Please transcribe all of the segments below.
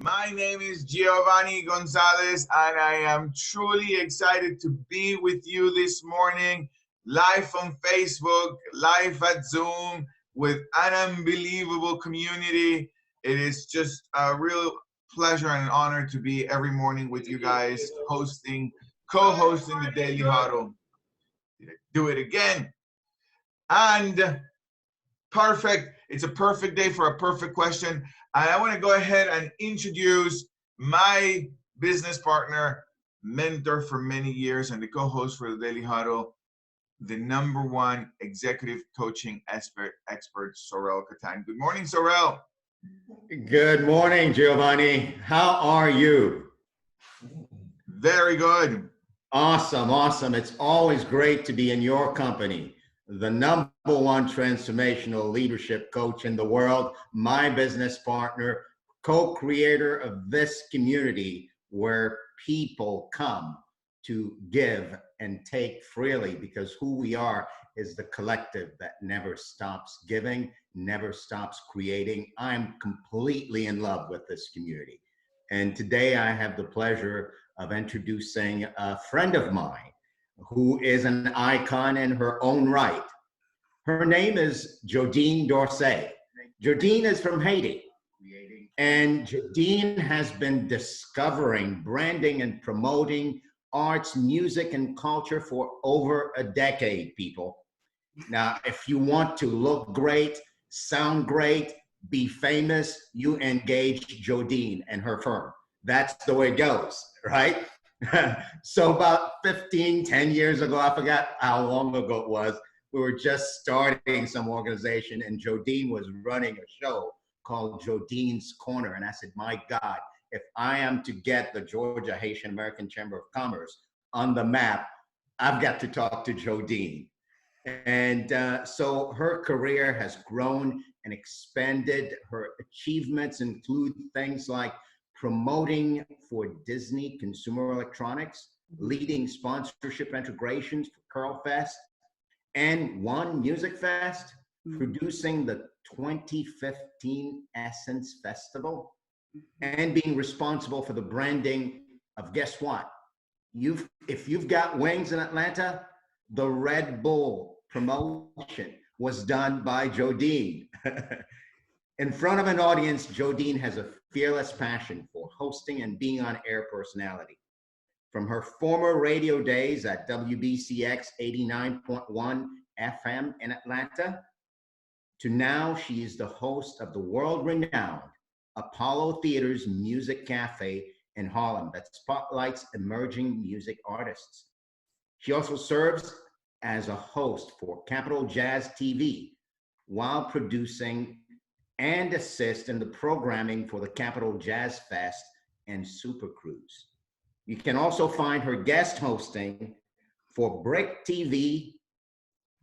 My name is Giovanni Gonzalez, and I am truly excited to be with you this morning, live on Facebook, live at Zoom, with an unbelievable community. It is just a real pleasure and an honor to be every morning with you guys, co-hosting the Daily Huddle. Did I do it again? And perfect. It's a perfect day for a perfect question. And I want to go ahead and introduce my business partner, mentor for many years, and the co-host for the Daily Huddle, the #1 executive coaching expert, Sorel Catan. Good morning, Sorel. Good morning, Giovanni. How are you? Very good. Awesome, awesome. It's always great to be in your company. The #1 transformational leadership coach in the world, my business partner, co-creator of this community where people come to give and take freely, because who we are is the collective that never stops giving, never stops creating. I'm completely in love with this community. And today I have the pleasure of introducing a friend of mine who is an icon in her own right. Her name is Jodine Dorce. Jodine is from Haiti. And Jodine has been discovering, branding, and promoting arts, music, and culture for over a decade, people. Now, if you want to look great, sound great, be famous, you engage Jodine and her firm. That's the way it goes, right? So about 10 years ago, I forgot how long ago it was, we were just starting some organization and Jodine was running a show called Jodine's Corner. And I said, my God, if I am to get the Georgia Haitian American Chamber of Commerce on the map, I've got to talk to Jodine. And so her career has grown and expanded. Her achievements include things like promoting for Disney Consumer Electronics, leading sponsorship integrations for Curl Fest and One Music Fest, producing the 2015 Essence Festival, and being responsible for the branding of, guess what? If you've got wings in Atlanta, the Red Bull promotion was done by Jodine. In front of an audience, Jodine has a fearless passion for hosting and being on air personality. From her former radio days at WBCX 89.1 FM in Atlanta, to now she is the host of the world-renowned Apollo Theater's Music Cafe in Harlem that spotlights emerging music artists. She also serves as a host for Capital Jazz TV while producing and assist in the programming for the Capital Jazz Fest and Supercruise. You can also find her guest hosting for BRIC TV,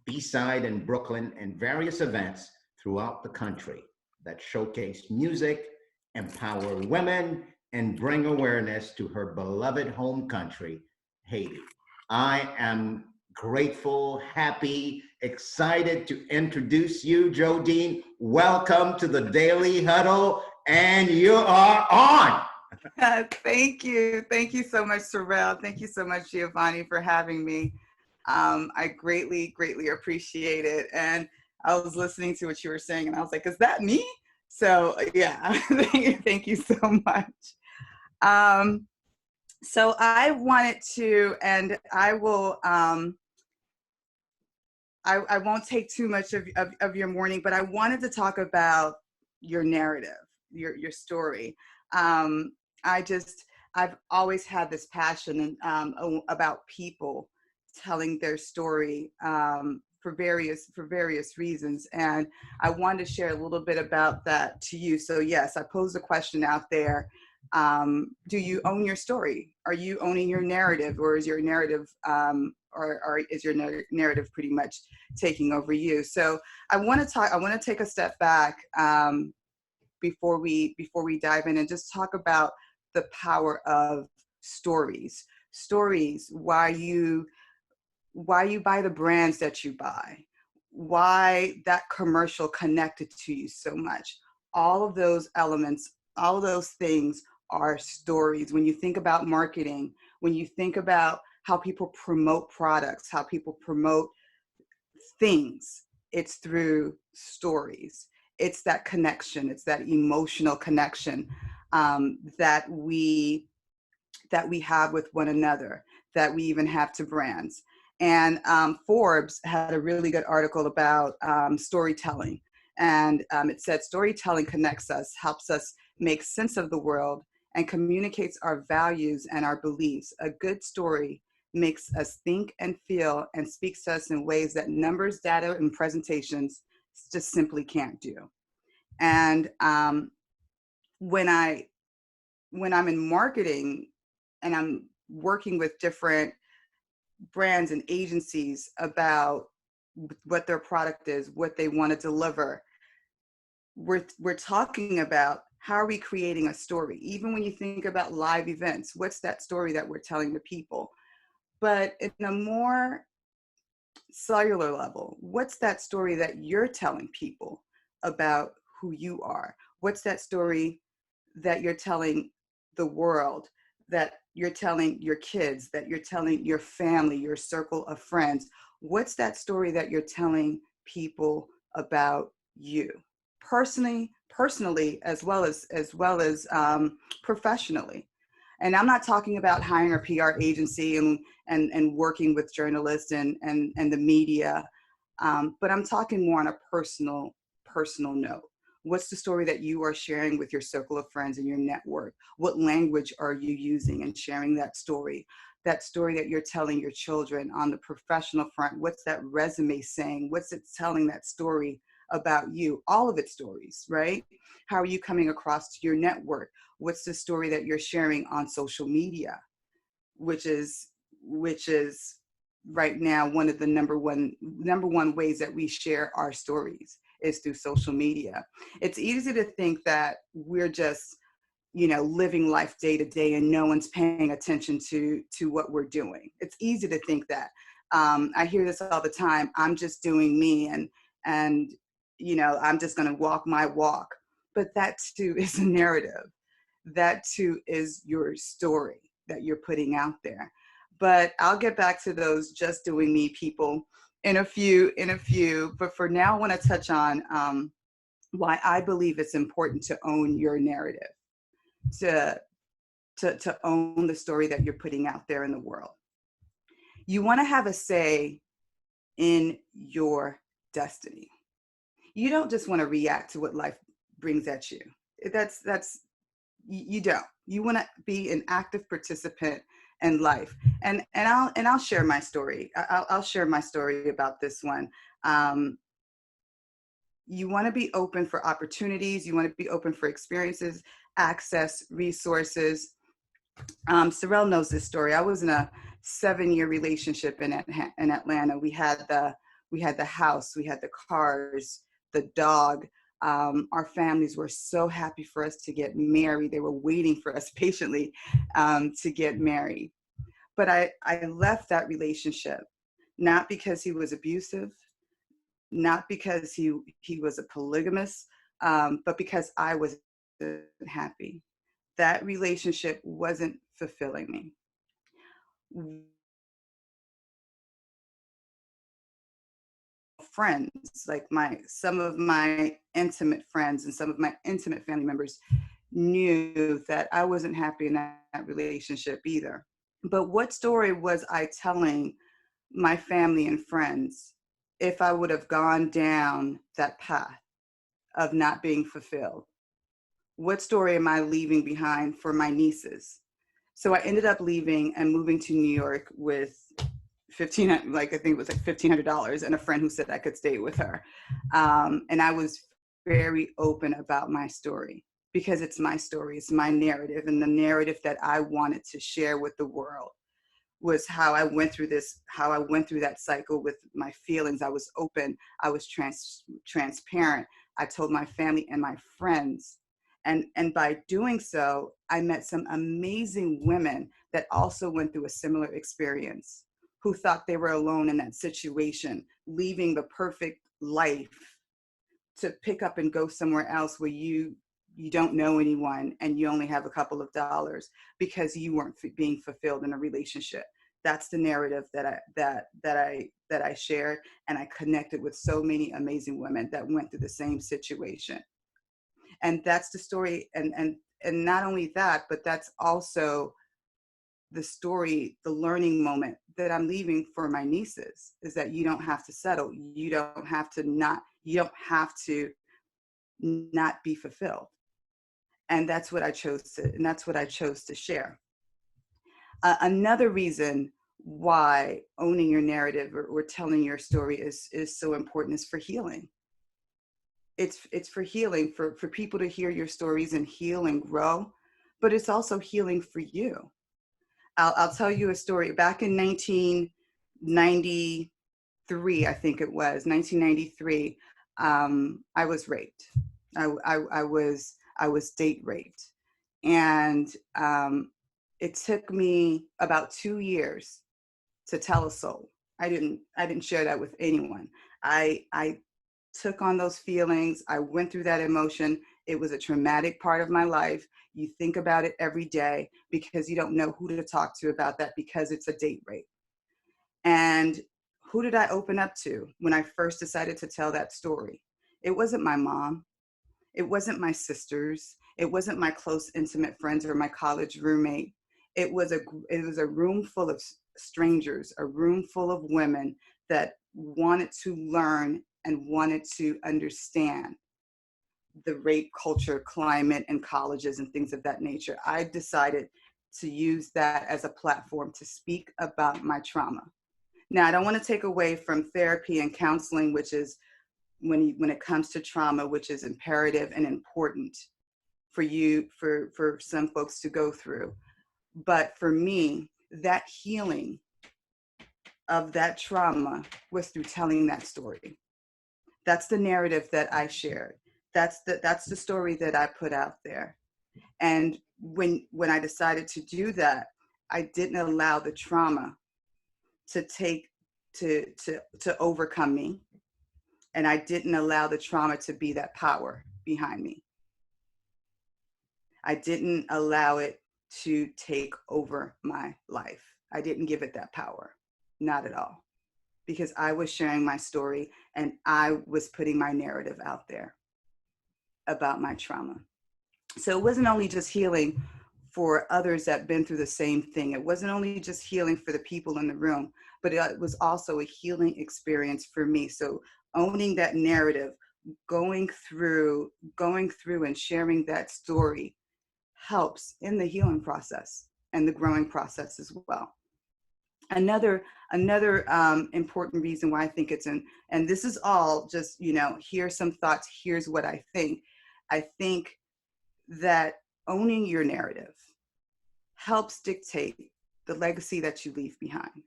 B-Side in Brooklyn, and various events throughout the country that showcase music, empower women, and bring awareness to her beloved home country, Haiti. I am grateful, happy, excited to introduce you, Jodine. Welcome to the Daily Huddle, and you are on. Thank you. Thank you so much, Sorel. Thank you so much, Giovanni, for having me. I greatly, greatly appreciate it. And I was listening to what you were saying, and I was like, is that me? So yeah, thank you so much. So I wanted to, and I will, I won't take too much of your morning, but I wanted to talk about your narrative, your story. I've always had this passion about people telling their story for various reasons, and I wanted to share a little bit about that to you. So yes, I posed a question out there. Do you own your story? Are you owning your narrative, or is your narrative narrative pretty much taking over you? So I want to take a step back before we dive in and just talk about the power of stories. Why you buy the brands that you buy, why that commercial connected to you so much. All of those elements, all of those things are stories. When you think about marketing, when you think about how people promote products, how people promote things, it's through stories. It's that connection, it's that emotional connection that we have with one another, that we even have to brands. And Forbes had a really good article about storytelling. And it said, storytelling connects us, helps us make sense of the world, and communicates our values and our beliefs. A good story makes us think and feel and speaks to us in ways that numbers, data, and presentations just simply can't do. And when I'm in marketing and I'm working with different brands and agencies about what their product is, what they want to deliver, we're talking about how are we creating a story? Even when you think about live events, what's that story that we're telling the people? But in a more cellular level, what's that story that you're telling people about who you are? What's that story that you're telling the world, that you're telling your kids, that you're telling your family, your circle of friends? What's that story that you're telling people about you, personally, as well as professionally? And I'm not talking about hiring a PR agency and working with journalists and the media, but I'm talking more on a personal note. What's the story that you are sharing with your circle of friends and your network? What language are you using in sharing that story? That story that you're telling your children on the professional front, what's that resume saying? What's it telling that story about you? All of its stories, right? How are you coming across to your network? What's the story that you're sharing on social media, which is right now one of the number one ways that we share our stories is through social media. It's easy to think that we're just, living life day to day and no one's paying attention to what we're doing. It's easy to think that. I hear this all the time. I'm just doing me and I'm just going to walk my walk. But that too is a narrative. That too is your story that you're putting out there. But I'll get back to those just doing me people in a few. But for now, I want to touch on why I believe it's important to own your narrative, to own the story that you're putting out there in the world. You want to have a say in your destiny. You don't just want to react to what life brings at you. You don't. You want to be an active participant in life. And I'll share my story. I'll share my story about this one. You want to be open for opportunities. You want to be open for experiences, access, resources. Sorrel knows this story. I was in a 7-year relationship in Atlanta. We had the house, we had the cars, the dog. Our families were so happy for us to get married. They were waiting for us patiently to get married. But I left that relationship, not because he was abusive, not because he was a polygamist, but because I wasn't happy. That relationship wasn't fulfilling me. Friends, like some of my intimate friends and some of my intimate family members knew that I wasn't happy in that relationship either. But what story was I telling my family and friends if I would have gone down that path of not being fulfilled? What story am I leaving behind for my nieces? So I ended up leaving and moving to New York with I think it was like $1,500 and a friend who said I could stay with her. And I was very open about my story because it's my story, it's my narrative, and the narrative that I wanted to share with the world was how I went through that cycle with my feelings. I was open, I was transparent. I told my family and my friends. And by doing so, I met some amazing women that also went through a similar experience, who thought they were alone in that situation, leaving the perfect life to pick up and go somewhere else where you you don't know anyone and you only have a couple of dollars because you weren't being fulfilled in a relationship. That's the narrative that I shared, and I connected with so many amazing women that went through the same situation. And that's the story, and not only that, but that's also the story, the learning moment that I'm leaving for my nieces, is that you don't have to settle. You don't have to not be fulfilled. And that's what I chose to share. Another reason why owning your narrative or telling your story is so important is for healing. It's for healing, for people to hear your stories and heal and grow, but it's also healing for you. I'll tell you a story. Back in 1993, I think it was 1993. I was raped. I was date raped, and it took me about 2 years to tell a soul. I didn't share that with anyone. I took on those feelings. I went through that emotion. It was a traumatic part of my life. You think about it every day because you don't know who to talk to about that, because it's a date rape. And who did I open up to when I first decided to tell that story? It wasn't my mom. It wasn't my sisters. It wasn't my close, intimate friends or my college roommate. It was a room full of strangers, a room full of women that wanted to learn and wanted to understand the rape culture climate in colleges and things of that nature. I decided to use that as a platform to speak about my trauma. Now, I don't want to take away from therapy and counseling, which is when it comes to trauma, which is imperative and important for some folks to go through. But for me, that healing of that trauma was through telling that story. That's the narrative that I shared. That's the story that I put out there. And when I decided to do that, I didn't allow the trauma to overcome me. And I didn't allow the trauma to be that power behind me. I didn't allow it to take over my life. I didn't give it that power, not at all, because I was sharing my story and I was putting my narrative out there about my trauma. So it wasn't only just healing for others that been through the same thing. It wasn't only just healing for the people in the room, but it was also a healing experience for me. So owning that narrative, going through and sharing that story helps in the healing process and the growing process as well. Another important reason why I think it's and this is all just, here's some thoughts, here's what I think. I think that owning your narrative helps dictate the legacy that you leave behind.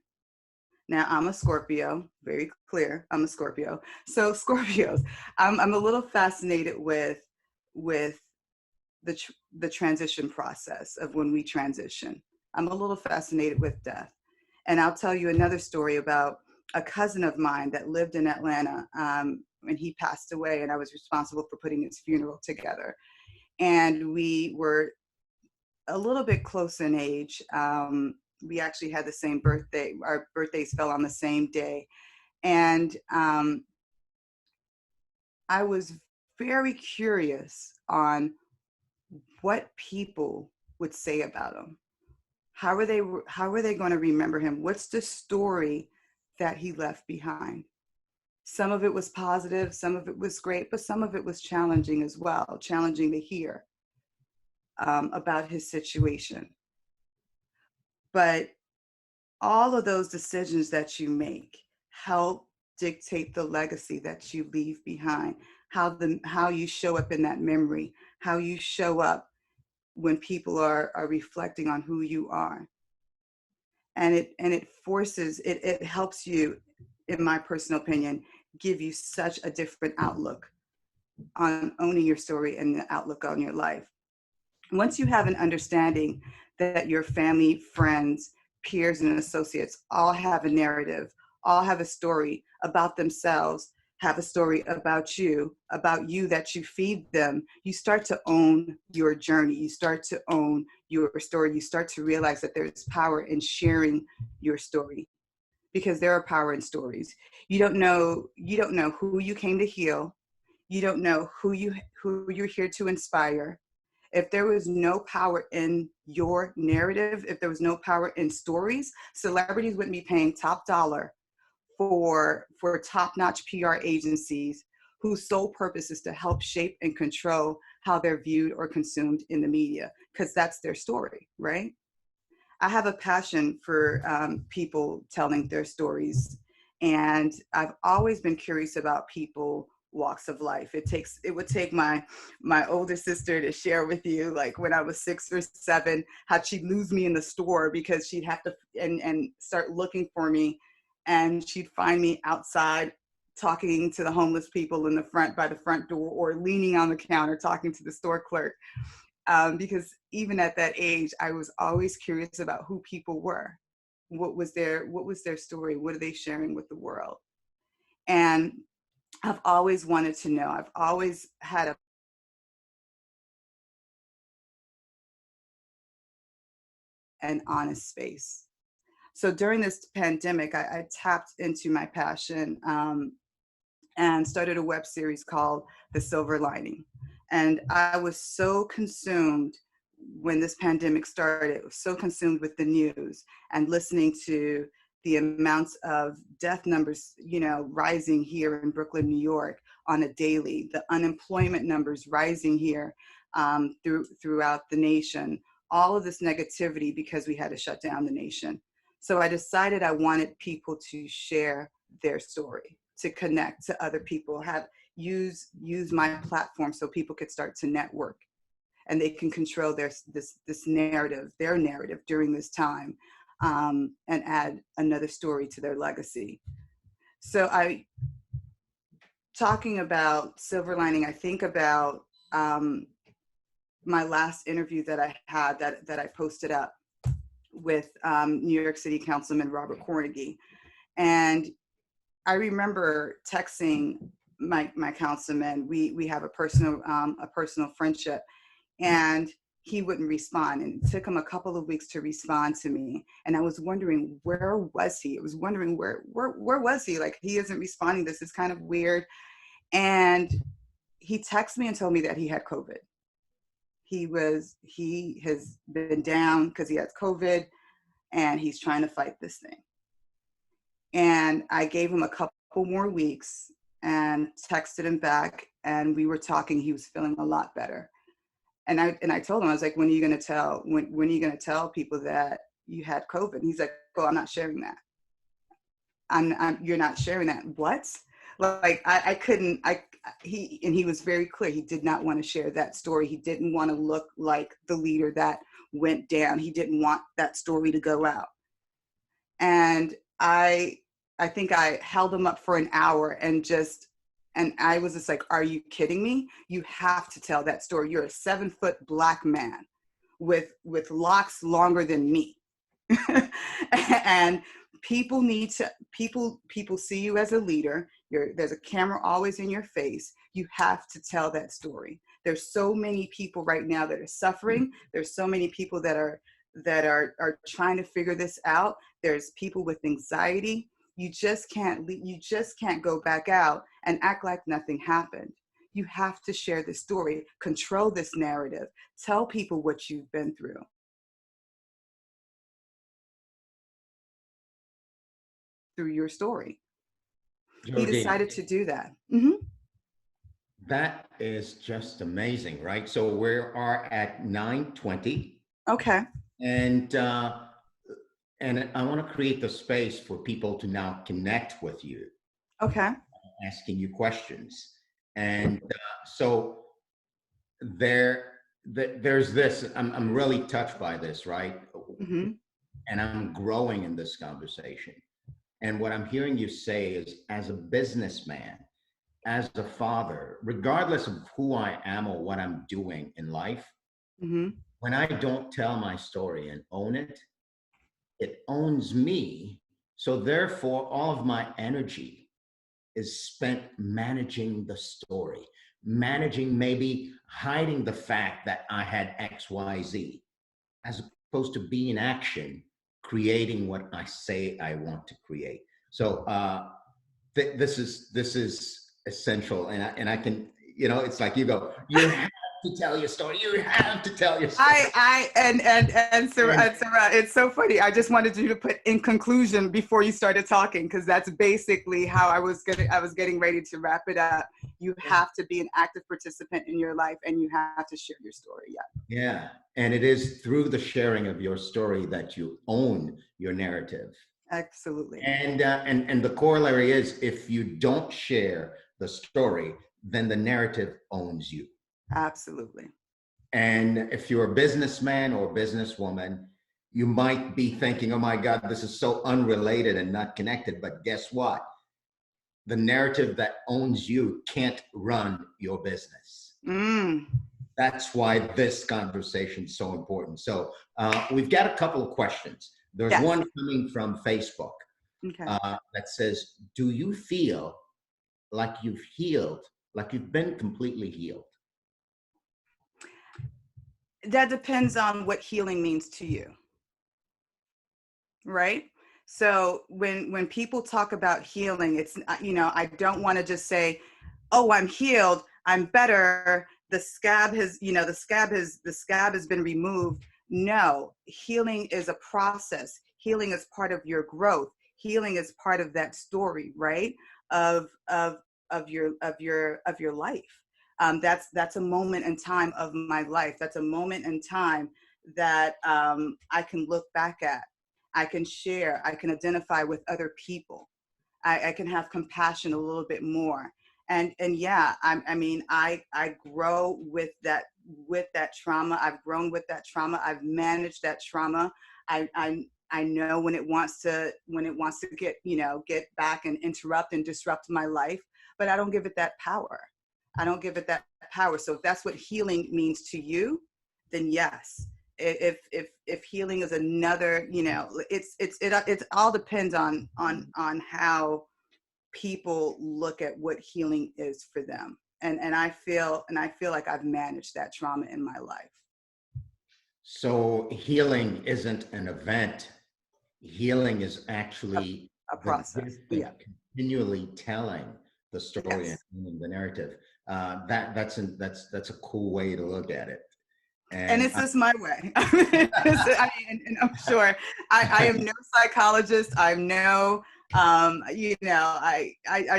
Now, I'm a Scorpio, very clear, I'm a Scorpio. So Scorpios, I'm a little fascinated with the transition process of when we transition. I'm a little fascinated with death. And I'll tell you another story about a cousin of mine that lived in Atlanta, and he passed away, and I was responsible for putting his funeral together. And we were a little bit close in age. We actually had the same birthday. Our birthdays fell on the same day. And I was very curious on what people would say about him. How are they going to remember him? What's the story that he left behind? Some of it was positive, some of it was great, but some of it was challenging as well, challenging to hear about his situation. But all of those decisions that you make help dictate the legacy that you leave behind, how you show up in that memory, how you show up when people are reflecting on who you are. And it helps you, in my personal opinion, give you such a different outlook on owning your story and the outlook on your life. Once you have an understanding that your family, friends, peers, and associates all have a narrative, all have a story about themselves have a story about you that you feed them, you start to own your journey. You start to own your story. You start to realize that there's power in sharing your story, because there are power in stories. You don't know who you came to heal. You don't know who you're here to inspire. If there was no power in your narrative, if there was no power in stories, celebrities wouldn't be paying top dollar for top-notch PR agencies whose sole purpose is to help shape and control how they're viewed or consumed in the media, because that's their story, right? I have a passion for people telling their stories, and I've always been curious about people walks of life. It would take my older sister to share with you, like when I was 6 or 7, how she'd lose me in the store because she'd have to and start looking for me, and she'd find me outside talking to the homeless people in the front by the front door, or leaning on the counter talking to the store clerk. Because even at that age, I was always curious about who people were. What was their story? What are they sharing with the world? And I've always wanted to know. I've always had an honest space. So during this pandemic, I tapped into my passion and started a web series called The Silver Lining. And I was so consumed when this pandemic started, so consumed with the news and listening to the amounts of death numbers, rising here in Brooklyn, New York on a daily, the unemployment numbers rising here throughout the nation, all of this negativity because we had to shut down the nation. So I decided I wanted people to share their story, to connect to other people, use my platform so people could start to network, and they can control their narrative during this time, and add another story to their legacy. So talking about silver lining, I think about my last interview that I had that I posted up with New York City Councilman Robert Cornegy. And I remember texting my councilman. We have a personal friendship, and he wouldn't respond. And it took him a couple of weeks to respond to me. And I was wondering, where was he? I was wondering where was he? Like, he isn't responding. This is kind of weird. And he texted me and told me that he had COVID. He has been down because he has COVID, and he's trying to fight this thing. And I gave him a couple more weeks and texted him back, and we were talking. He was feeling a lot better. And I told him, I was like, when are you going to tell people that you had COVID? And he's like, oh, I'm not sharing that. You're not sharing that. What? Like, I couldn't, he was very clear. He did not want to share that story. He didn't want to look like the leader that went down. He didn't want that story to go out. And I think I held him up for an hour and I was just like, are you kidding me? You have to tell that story. You're a 7-foot Black man with locks longer than me. And people see you as a leader. There's a camera always in your face. You have to tell that story. There's so many people right now that are suffering. There's so many people that are trying to figure this out. There's people with anxiety. You just can't go back out and act like nothing happened. You have to share the story, control this narrative, tell people what you've been through. Through your story. Jodine, he decided to do that. Mm-hmm. That is just amazing, right? So we are at 9:20. Okay. And I want to create the space for people to now connect with you. Okay. Asking you questions. And so there's this, I'm really touched by this, right? Mm-hmm. And I'm growing in this conversation. And what I'm hearing you say is, as a businessman, as a father, regardless of who I am or what I'm doing in life, mm-hmm. when I don't tell my story and own it, it owns me. So therefore, all of my energy is spent managing the story, managing, maybe hiding the fact that I had XYZ, as opposed to be in action, creating what I say I want to create. So this is essential, and I can, you know, it's like you go, you have to tell your story. You have to tell your story. And Sarah, it's so funny. I just wanted you to put in conclusion before you started talking, because that's basically how I was getting ready to wrap it up. You have to be an active participant in your life, and you have to share your story. Yeah, and it is through the sharing of your story that you own your narrative. Absolutely. And the corollary is, if you don't share the story, then the narrative owns you. Absolutely. And if you're a businessman or businesswoman, you might be thinking, oh my God, this is so unrelated and not connected. But guess what? The narrative that owns you can't run your business. That's why this conversation is so important. So we've got a couple of questions. There's one coming from Facebook that says, do you feel like you've healed, like you've been completely healed? That depends on what healing means to you, right? So when people talk about healing, it's, you know, I don't want to just say, oh, I'm healed, I'm better, the scab has, you know, the scab has been removed. No, healing is a process. Healing is part of your growth. Healing is part of that story, right? Of your life. That's a moment in time of my life. That's a moment in time that I can look back at. I can share. I can identify with other people. I can have compassion a little bit more. And yeah, I grow with that trauma. I've grown with that trauma. I've managed that trauma. I know when it wants to get back and interrupt and disrupt my life, but I don't give it that power. I don't give it that power. So if that's what healing means to you, then yes. If healing is another, you know, it all depends on how people look at what healing is for them. And I feel like I've managed that trauma in my life. So healing isn't an event. Healing is actually a process. Yeah. Continually telling the story and the narrative. That's a cool way to look at it. And it's just my way. And I'm sure I am no psychologist. I'm no, I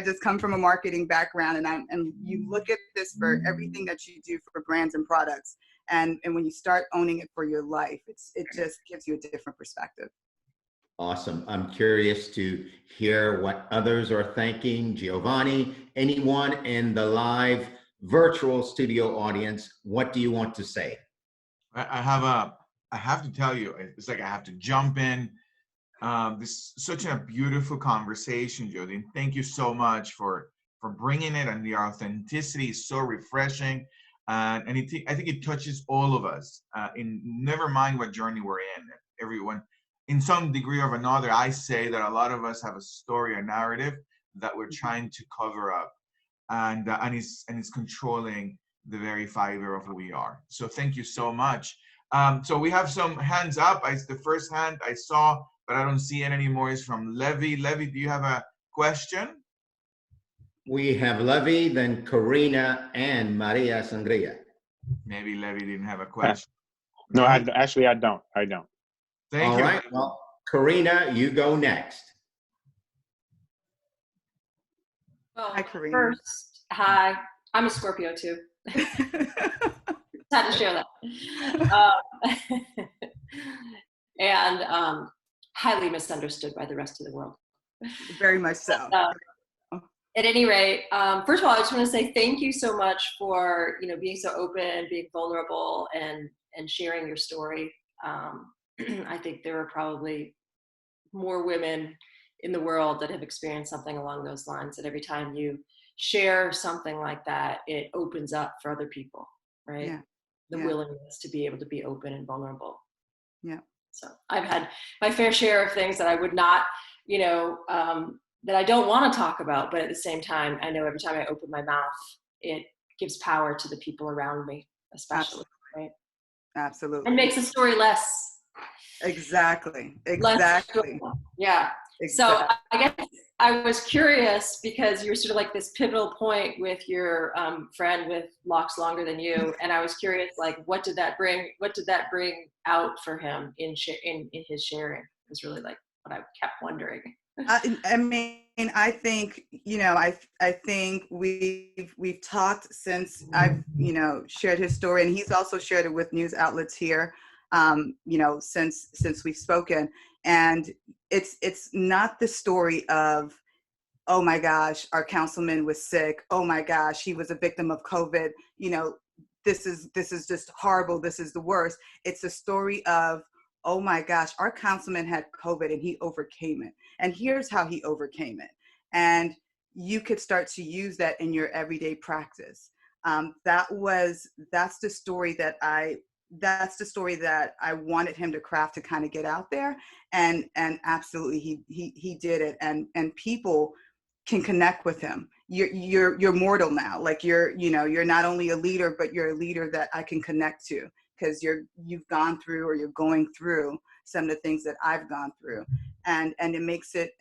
just come from a marketing background, and you look at this for everything that you do for brands and products. And when you start owning it for your life, it just gives you a different perspective. Awesome. I'm curious to hear what others are thinking. Giovanni, anyone in the live virtual studio audience, what do you want to say? I have to tell you, it's like I have to jump in. This is such a beautiful conversation, Jodine. Thank you so much for bringing it, and the authenticity is so refreshing. And I think it touches all of us, in never mind what journey we're in. Everyone, in some degree or another, I say that a lot of us have a story, a narrative that we're trying to cover up, and it's controlling the very fiber of who we are. So thank you so much. So we have some hands up. The first hand I saw, but I don't see it anymore, is from Levy. Levy, do you have a question? We have Levy, then Karina, and Maria Sangria. Maybe Levy didn't have a question. No, I don't. Thank you. All right. Well, Karina, you go next. Well, hi, Karina. First, hi. I'm a Scorpio too. Had to share that. And highly misunderstood by the rest of the world. Very much so. At any rate, first of all, I just want to say thank you so much for being so open, being vulnerable, and sharing your story. I think there are probably more women in the world that have experienced something along those lines, and every time you share something like that, it opens up for other people, right? Yeah. The willingness to be able to be open and vulnerable. Yeah. So I've had my fair share of things that I would not, I don't want to talk about, but at the same time, I know every time I open my mouth, it gives power to the people around me, especially, right? Absolutely. And makes the story less Exactly. less Exactly. yeah. Exactly. So I guess I was curious because you're sort of like this pivotal point with your friend with locks longer than you, and I was curious, like, what did that bring out for him in his sharing? It was really like what I kept wondering. I mean, I think, you know, I think we've talked since I've, you know, shared his story, and he's also shared it with news outlets here, you know, since we've spoken. And it's not the story of, oh my gosh, our councilman was sick. Oh my gosh, he was a victim of COVID. You know, this is just horrible. This is the worst. It's a story of, oh my gosh, our councilman had COVID and he overcame it. And here's how he overcame it. And you could start to use that in your everyday practice. That's the story that I wanted him to craft, to kind of get out there. And absolutely he did it. And people can connect with him. You're mortal now. Like you're not only a leader, but you're a leader that I can connect to, because you've gone through, or you're going through some of the things that I've gone through. And it makes it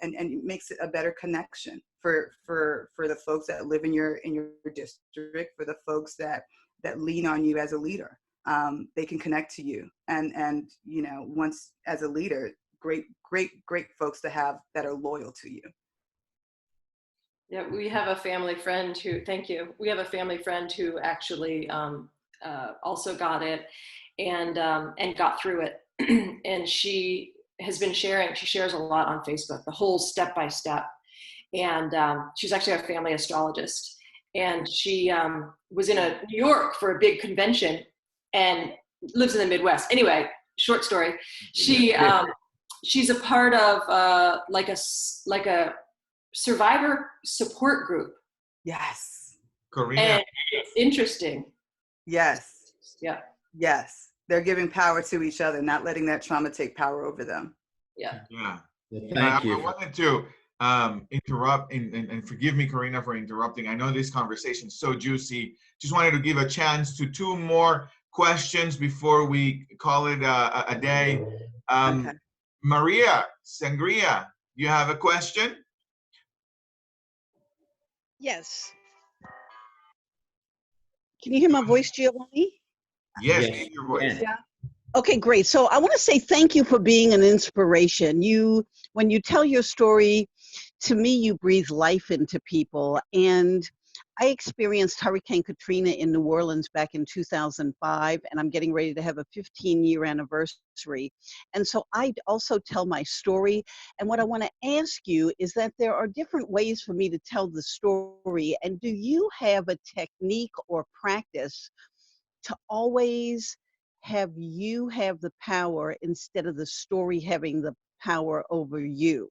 a better connection for the folks that live in your district, for the folks that lean on you as a leader. They can connect to you, and you know, once as a leader, great folks to have that are loyal to you. Yeah, we have a family friend who, thank you. We have a family friend who actually also got it and got through it. And she has been sharing, she shares a lot on Facebook, the whole step-by-step. And she's actually a family astrologist. And she was in New York for a big convention and lives in the Midwest. Anyway, short story. She's a part of like a survivor support group. Yes. Karina. And it's interesting. Yes. Yeah. Yes. They're giving power to each other, not letting that trauma take power over them. Yeah. Yeah. Thank you. I wanted to interrupt and forgive me, Karina, for interrupting. I know this conversation is so juicy. Just wanted to give a chance to two more questions before we call it a day. Okay. Maria Sangria, you have a question? Yes. Can you hear my voice, Giovanni? Yes, Yes, hear your voice. Yeah. Okay, great. So I want to say thank you for being an inspiration. When you tell your story, to me, you breathe life into people. And I experienced Hurricane Katrina in New Orleans back in 2005, and I'm getting ready to have a 15-year anniversary. And so I also tell my story. And what I want to ask you is that there are different ways for me to tell the story. And do you have a technique or practice to always have you have the power instead of the story having the power over you?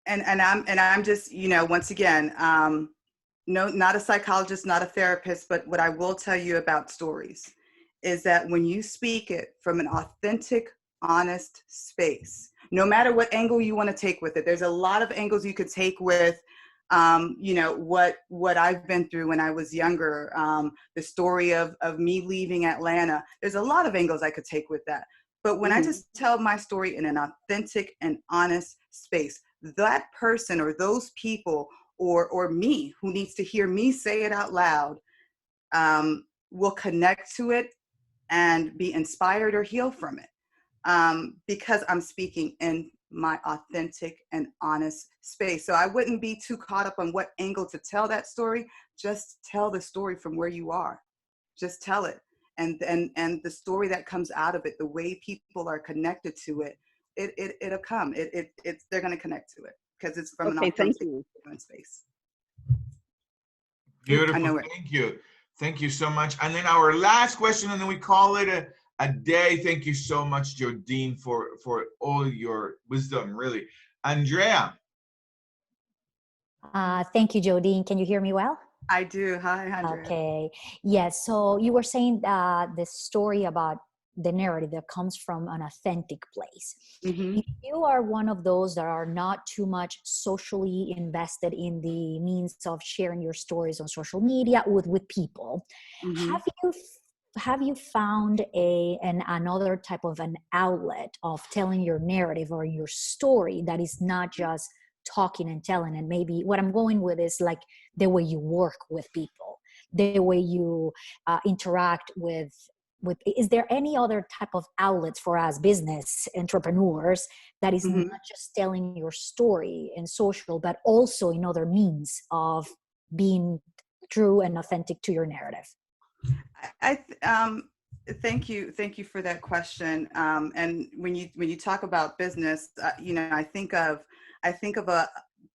I'm just, you know, once again, no, not a psychologist, not a therapist, but what I will tell you about stories is that when you speak it from an authentic, honest space, no matter what angle you want to take with it, there's a lot of angles you could take with, you know, what I've been through when I was younger, the story of me leaving Atlanta. There's a lot of angles I could take with that. But when I just tell my story in an authentic and honest space, that person or those people or me who needs to hear me say it out loud will connect to it and be inspired or heal from it, because I'm speaking in my authentic and honest space. So I wouldn't be too caught up on what angle to tell that story. Just tell the story from where you are. Just tell it. And the story that comes out of it, the way people are connected to it, it'll come. They're going to connect to it because it's from an authentic space. Beautiful. Thank you so much. And then our last question, and then we call it a day. Thank you so much, Jodine, for all your wisdom, really. Andrea. Thank you, Jodine. Can you hear me well? I do. Hi, Andrea. Okay. Yes. So you were saying the story about the narrative that comes from an authentic place. Mm-hmm. If you are one of those that are not too much socially invested in the means of sharing your stories on social media with people, Mm-hmm. have you found another type of an outlet of telling your narrative or your story that is not just talking and telling? And maybe what I'm going with is like the way you work with people, the way you interact with, is there any other type of outlets for us business entrepreneurs that is Mm-hmm. not just telling your story in social, but also in other means of being true and authentic to your narrative? Thank you for that question. And when you talk about business, I think of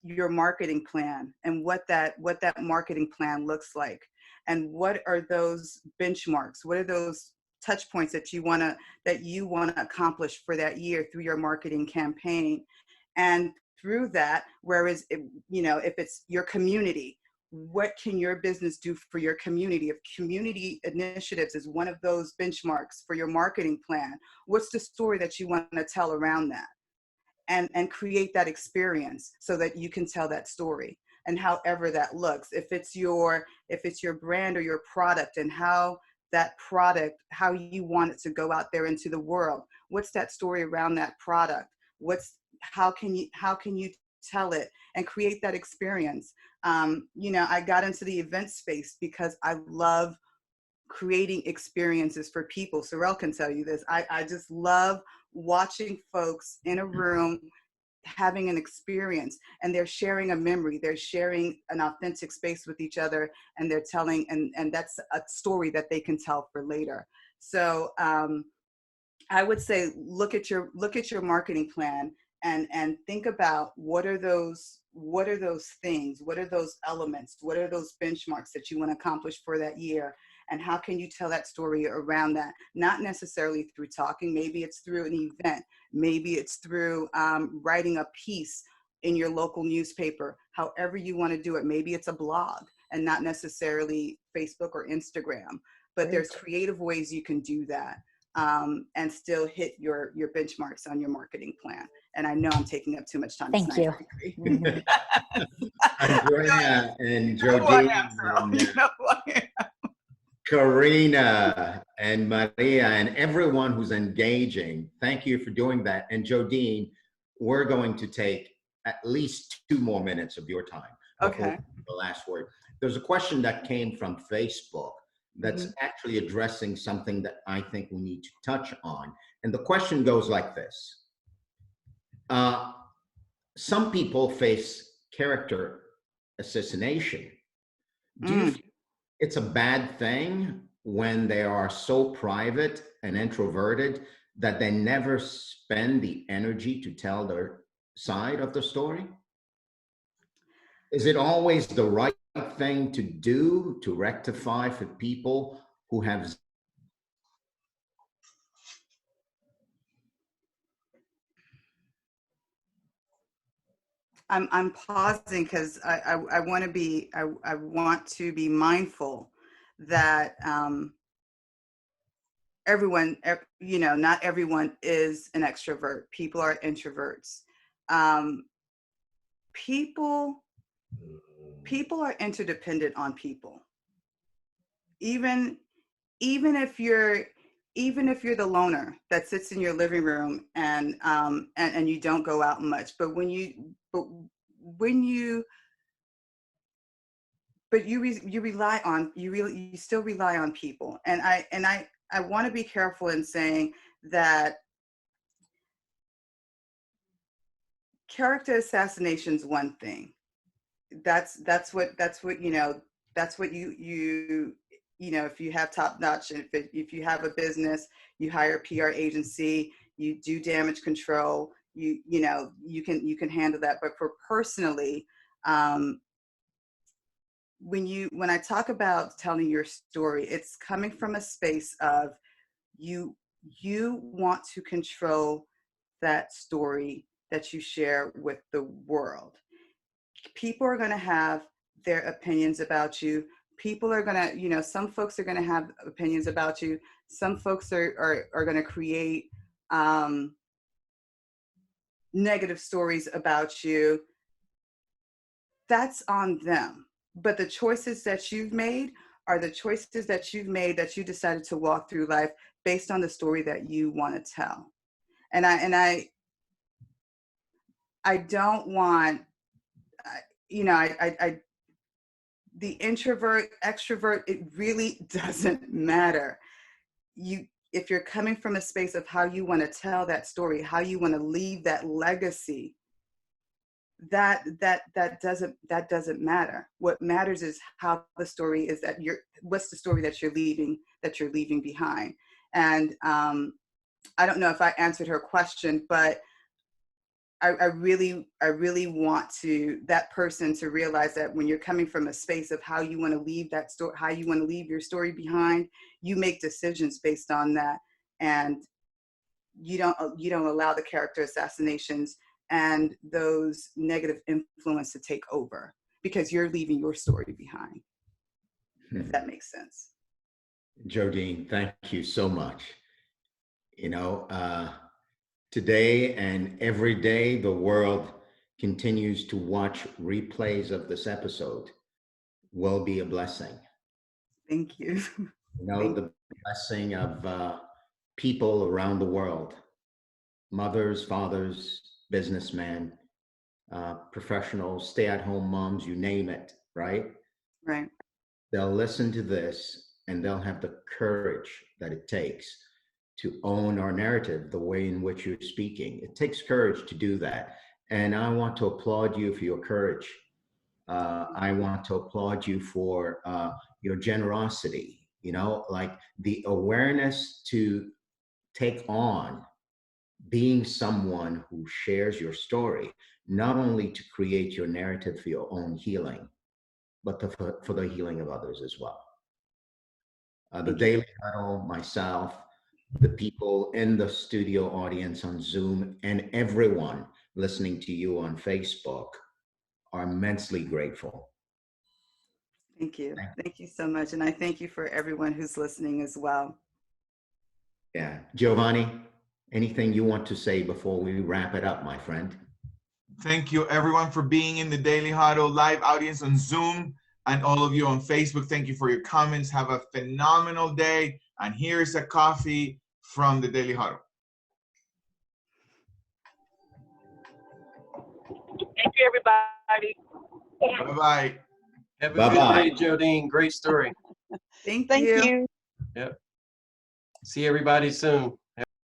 your marketing plan and what that marketing plan looks like, and what are those benchmarks, what are those touch points that you want to accomplish for that year through your marketing campaign. And through that, whereas if it's your community, what can your business do for your community? If community initiatives is one of those benchmarks for your marketing plan, what's the story that you want to tell around that? And create that experience so that you can tell that story, and however that looks. If it's your brand or your product, and how that product, how you want it to go out there into the world, what's that story around that product? How can you tell it and create that experience? I got into the event space because I love creating experiences for people. Sorrel can tell you this. I just love watching folks in a room having an experience, and they're sharing a memory, they're sharing an authentic space with each other, and they're telling, and that's a story that they can tell for later. So I would say look at your marketing plan and think about what are those things, what are those elements, what are those benchmarks that you want to accomplish for that year, and how can you tell that story around that? Not necessarily through talking, maybe it's through an event, maybe it's through writing a piece in your local newspaper, however you want to do it. Maybe it's a blog and not necessarily Facebook or Instagram, but there's creative ways you can do that. And still hit your benchmarks on your marketing plan. And I know I'm taking up too much time. Thank you. Andrea and Jodine, Karina and Maria and everyone who's engaging, thank you for doing that. And Jodine, we're going to take at least 2 more minutes of your time before the last word. There's a question that came from Facebook that's actually addressing something that I think we need to touch on. And the question goes like this. Some people face character assassination. Do you feel it's a bad thing when they are so private and introverted that they never spend the energy to tell their side of the story? Is it always the right thing to do to rectify for people who have? I'm pausing because I want to be mindful that everyone, not everyone is an extrovert. People are introverts. People are interdependent on people. Even if you're the loner that sits in your living room and you don't go out much, but you still rely on people. And I want to be careful in saying that character assassination is one thing. That's what if you have top notch, if you have a business, you hire a PR agency, you do damage control, you can handle that. But for personally, when I talk about telling your story, it's coming from a space of you want to control that story that you share with the world. People are going to have their opinions about you, people are gonna, you know, some folks are gonna have opinions about you. Some folks are gonna create negative stories about you. That's on them. But the choices that you've made are the choices that you've made, that you decided to walk through life based on the story that you want to tell. And I don't want, you know, the introvert, extrovert, it really doesn't matter. If you're coming from a space of how you want to tell that story, how you want to leave that legacy, that doesn't matter. What matters is how the story is that what's the story that you're leaving behind. And I don't know if I answered her question, but I really want that person to realize that when you're coming from a space of how you want to leave that story, how you want to leave your story behind, you make decisions based on that, and you don't allow the character assassinations and those negative influence to take over, because you're leaving your story behind. If that makes sense. Jodine, thank you so much. You know, today and every day, the world continues to watch replays of this episode. Will be a blessing. Thank you. You know, the blessing of people around the world, mothers, fathers, businessmen, professionals, stay-at-home moms, you name it, right? Right. They'll listen to this and they'll have the courage that it takes to own our narrative the way in which you're speaking. It takes courage to do that. And I want to applaud you for your courage. I want to applaud you for your generosity, you know, like the awareness to take on being someone who shares your story, not only to create your narrative for your own healing, but for the healing of others as well. The Daily Huddle, myself, the people in the studio audience on Zoom, and everyone listening to you on Facebook are immensely grateful. Thank you. Thank you so much. And I thank you for everyone who's listening as well. Yeah. Giovanni, anything you want to say before we wrap it up, my friend? Thank you everyone for being in the Daily Huddle live audience on Zoom, and all of you on Facebook. Thank you for your comments. Have a phenomenal day. And here's a coffee from the Daily Huddle. Thank you, everybody. Bye-bye. Have a Bye-bye. good day, Jodine. Great story. Thank Thank you. you. Yep. See everybody soon.